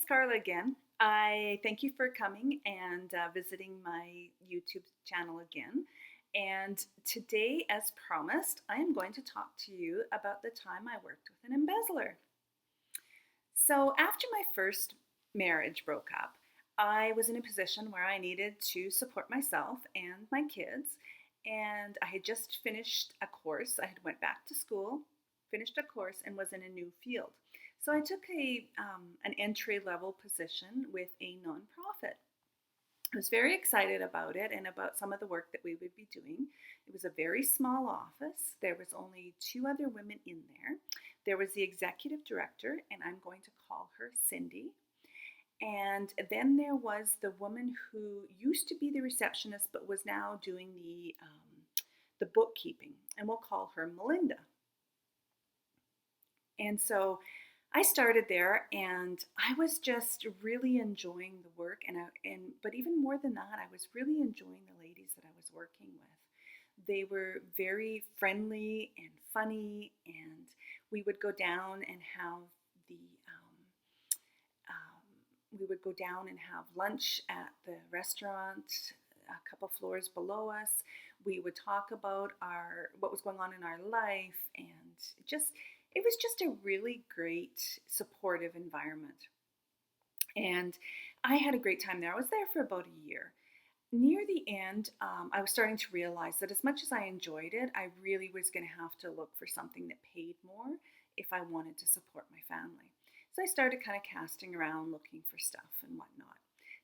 it's Carla again. I thank you for coming and visiting my YouTube channel again. And today, as promised, I am going to talk to you about the time I worked with an embezzler. So, after my first marriage broke up, I was in a position where I needed to support myself and my kids. And I had just finished a course. I had went back to school, finished a course, and was in a new field. So I took an entry level position with a nonprofit. I was very excited about it and about some of the work that we would be doing. It was a very small office. There was only two other women in there. There was the executive director, and I'm going to call her Cindy. And then there was the woman who used to be the receptionist but was now doing the bookkeeping, and we'll call her Melinda. And so I started there, and I was just really enjoying the work, but even more than that, I was really enjoying the ladies that I was working with. They were very friendly and funny, and we would go down and have the we would go down and have lunch at the restaurant a couple floors below us. We would talk about our what was going on in our life, and it was just a really great supportive environment. And I had a great time there. I was there for about a year. Near the end, I was starting to realize that as much as I enjoyed it, I really was going to have to look for something that paid more if I wanted to support my family. So I started kind of casting around looking for stuff and whatnot.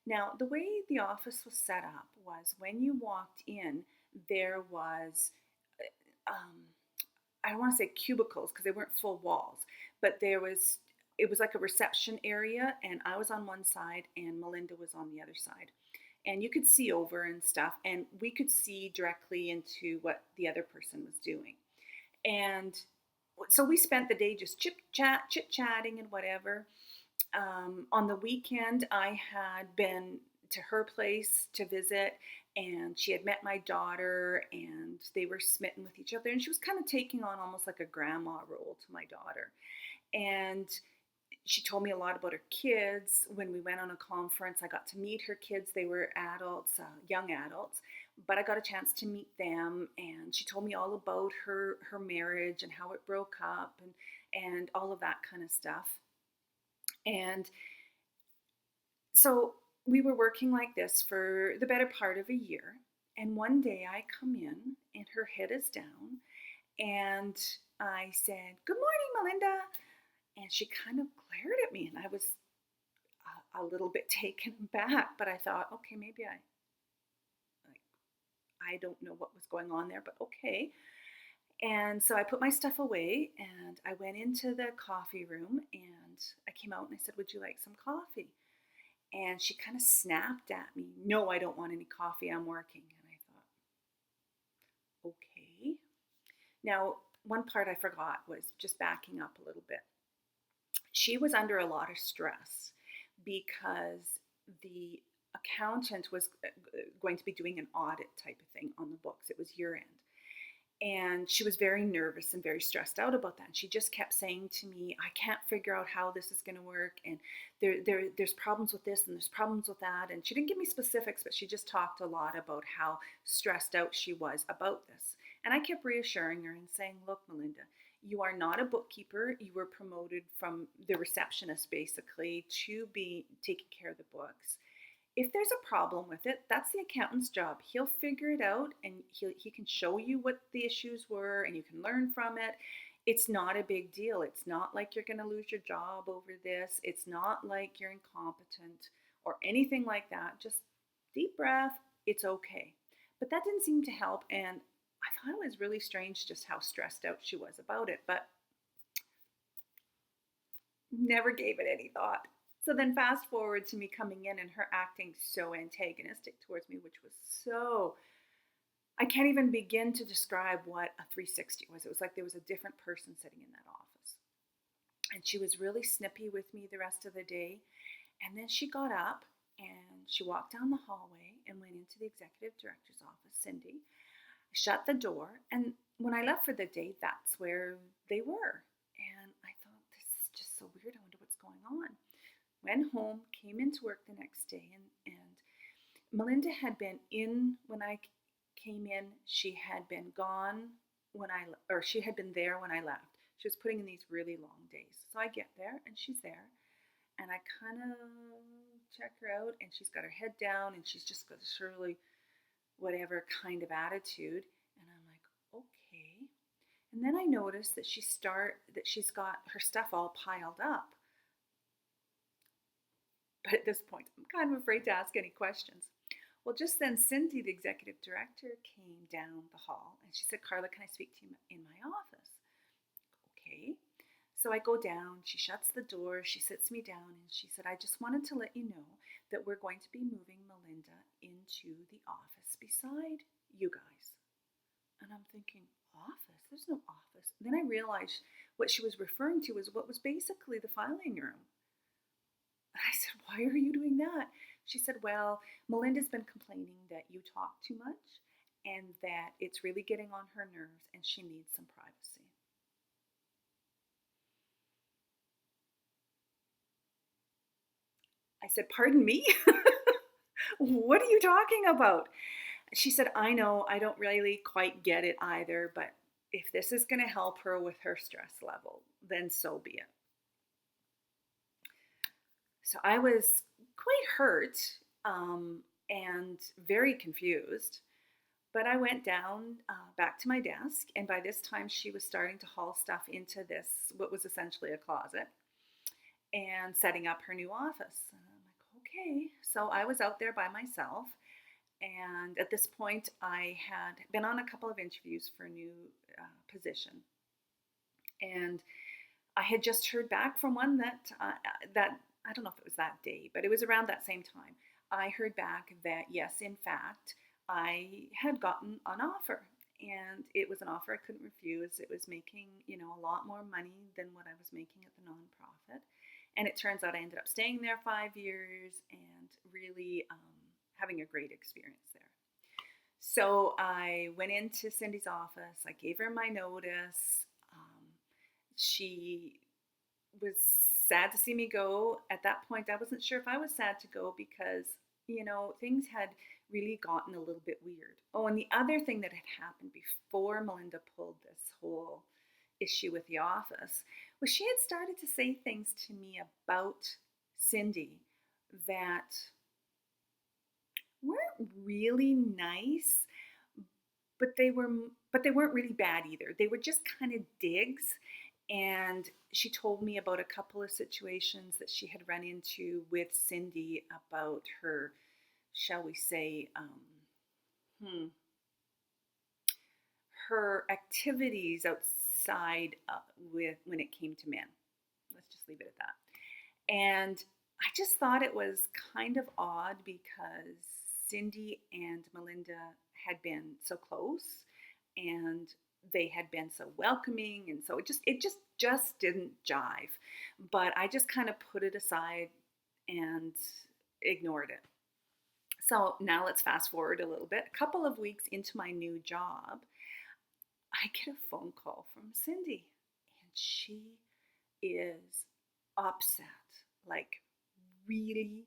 Now, the way the office was set up was when you walked in, there was, I don't want to say cubicles because they weren't full walls, but it was like a reception area, and I was on one side and Melinda was on the other side. And you could see over and stuff, and we could see directly into what the other person was doing. And so we spent the day just chit-chatting and whatever. On the weekend, I had been to her place to visit, and she had met my daughter, and they were smitten with each other. And she was kind of taking on almost like a grandma role to my daughter. And she told me a lot about her kids. When we went on a conference, I got to meet her kids. They were adults, young adults, but I got a chance to meet them. And she told me all about her marriage and how it broke up and all of that kind of stuff. And so we were working like this for the better part of a year. And one day I come in and her head is down. And I said, "Good morning, Melinda." And she kind of glared at me, and I was a little bit taken aback, but I thought, okay, maybe I don't know what was going on there, but okay. And so I put my stuff away, and I went into the coffee room, and I came out and I said, "Would you like some coffee?" And she kind of snapped at me, "No, I don't want any coffee. I'm working." And I thought, okay. Now, one part I forgot was just backing up a little bit. She was under a lot of stress because the accountant was going to be doing an audit type of thing on the books. It was year end. And she was very nervous and very stressed out about that. And she just kept saying to me, "I can't figure out how this is going to work. And there's problems with this and there's problems with that." And she didn't give me specifics, but she just talked a lot about how stressed out she was about this. And I kept reassuring her and saying, "Look, Melinda, you are not a bookkeeper. You were promoted from the receptionist basically to be taking care of the books. If there's a problem with it, that's the accountant's job. He'll figure it out, and he can show you what the issues were and you can learn from it. It's not a big deal. It's not like you're going to lose your job over this. It's not like you're incompetent or anything like that. Just deep breath. It's okay." But that didn't seem to help, and I thought it was really strange just how stressed out she was about it, but never gave it any thought. So then fast forward to me coming in and her acting so antagonistic towards me, which was so, I can't even begin to describe what a 360 was. It was like there was a different person sitting in that office. And she was really snippy with me the rest of the day. And then she got up and she walked down the hallway and went into the executive director's office, Cindy, shut the door. And when I left for the day, that's where they were. And I thought, this is just so weird. I wonder what's going on. went home, came into work the next day, and Melinda had been in when I came in. She had been gone or she had been there when I left. She was putting in these really long days. So I get there and she's there, and I kind of check her out, and she's got her head down, and she's just got this really whatever kind of attitude, and I'm like, okay. And then I notice that she's got her stuff all piled up. But at this point, I'm kind of afraid to ask any questions. Well, just then, Cindy, the executive director, came down the hall and she said, Carla, can I speak to you in my office? Okay. So I go down, she shuts the door, she sits me down, and she said, I just wanted to let you know that we're going to be moving Melinda into the office beside you guys. And I'm thinking, office? There's no office. And then I realized what she was referring to was what was basically the filing room. I said, why are you doing that? She said, well, Melinda's been complaining that you talk too much and that it's really getting on her nerves and she needs some privacy. I said, pardon me? What are you talking about? She said, I know, I don't really quite get it either, but if this is going to help her with her stress level, then so be it. So I was quite hurt and very confused, but I went down back to my desk, and by this time she was starting to haul stuff into this, what was essentially a closet, and setting up her new office. And I'm like, okay. So I was out there by myself, and at this point I had been on a couple of interviews for a new position, and I had just heard back from one that I don't know if it was that day, but it was around that same time. I heard back that yes, in fact, I had gotten an offer, and it was an offer I couldn't refuse. It was making, a lot more money than what I was making at the nonprofit. And it turns out I ended up staying there 5 years and really having a great experience there. So I went into Cindy's office. I gave her my notice. She was sad to see me go. At that point, I wasn't sure if I was sad to go because, things had really gotten a little bit weird. Oh, and the other thing that had happened before Melinda pulled this whole issue with the office was she had started to say things to me about Cindy that weren't really nice, but they weren't really bad either. They were just kind of digs. And she told me about a couple of situations that she had run into with Cindy about her, shall we say, her activities outside when it came to men. Let's just leave it at that. And I just thought it was kind of odd because Cindy and Melinda had been so close, and they had been so welcoming, and so it just didn't jive. But I just kind of put it aside and ignored it. So now let's fast forward a little bit. A couple of weeks into my new job, I get a phone call from Cindy, and she is upset, like really,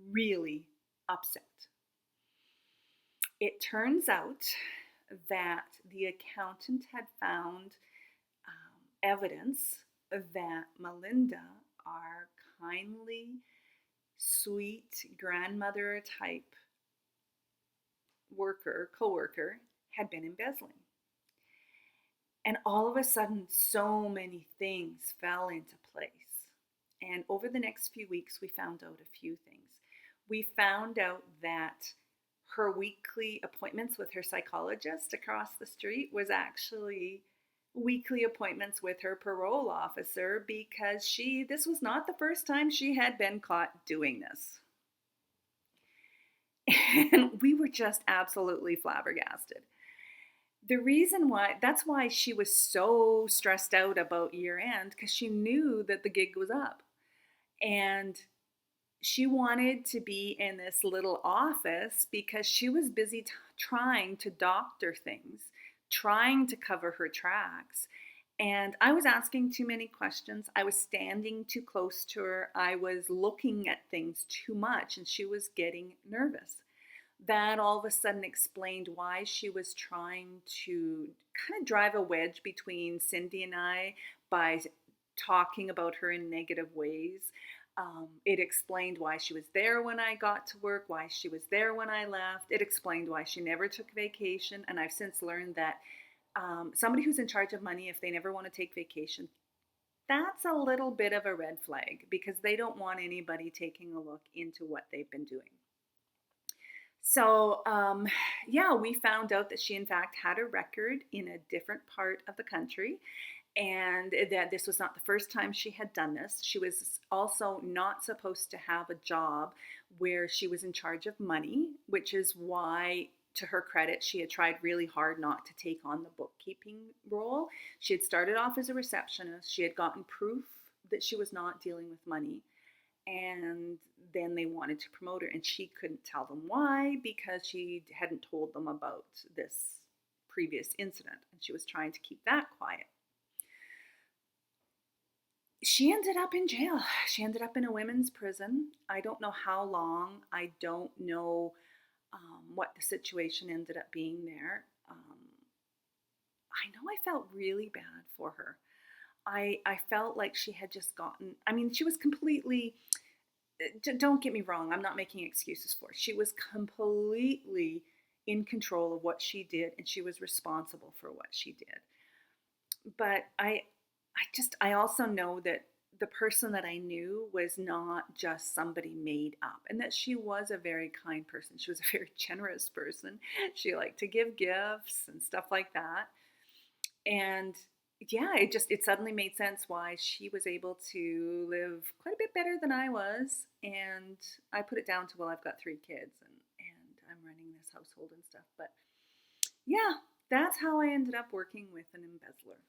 really upset. It turns out that the accountant had found evidence that Melinda, our kindly, sweet grandmother type co-worker, had been embezzling. And all of a sudden, so many things fell into place. And over the next few weeks, we found out a few things. We found out that her weekly appointments with her psychologist across the street was actually weekly appointments with her parole officer, because this was not the first time she had been caught doing this. And we were just absolutely flabbergasted. The reason that's why she was so stressed out about year end, because she knew that the gig was up. And she wanted to be in this little office because she was busy trying to doctor things, trying to cover her tracks. And I was asking too many questions. I was standing too close to her. I was looking at things too much, and she was getting nervous. That all of a sudden explained why she was trying to kind of drive a wedge between Cindy and I by talking about her in negative ways. It explained why she was there when I got to work, why she was there when I left. It explained why she never took vacation. And I've since learned that somebody who's in charge of money, if they never want to take vacation, that's a little bit of a red flag because they don't want anybody taking a look into what they've been doing. So, yeah, we found out that she, in fact, had a record in a different part of the country, and that this was not the first time she had done this. She was also not supposed to have a job where she was in charge of money, which is why, to her credit, she had tried really hard not to take on the bookkeeping role. She had started off as a receptionist, she had gotten proof that she was not dealing with money, and then they wanted to promote her, and she couldn't tell them why because she hadn't told them about this previous incident, and she was trying to keep that quiet. She ended up in jail. She ended up in a women's prison. I don't know how long. I don't know what the situation ended up being there. I know I felt really bad for her. I felt like she had just gotten, I mean, she was completely, don't get me wrong, I'm not making excuses for her. She was completely in control of what she did, and she was responsible for what she did. But I also know that the person that I knew was not just somebody made up, and that she was a very kind person. She was a very generous person. She liked to give gifts and stuff like that. And yeah, it suddenly made sense why she was able to live quite a bit better than I was. And I put it down to, well, I've got 3 kids, and I'm running this household and stuff. But yeah, that's how I ended up working with an embezzler.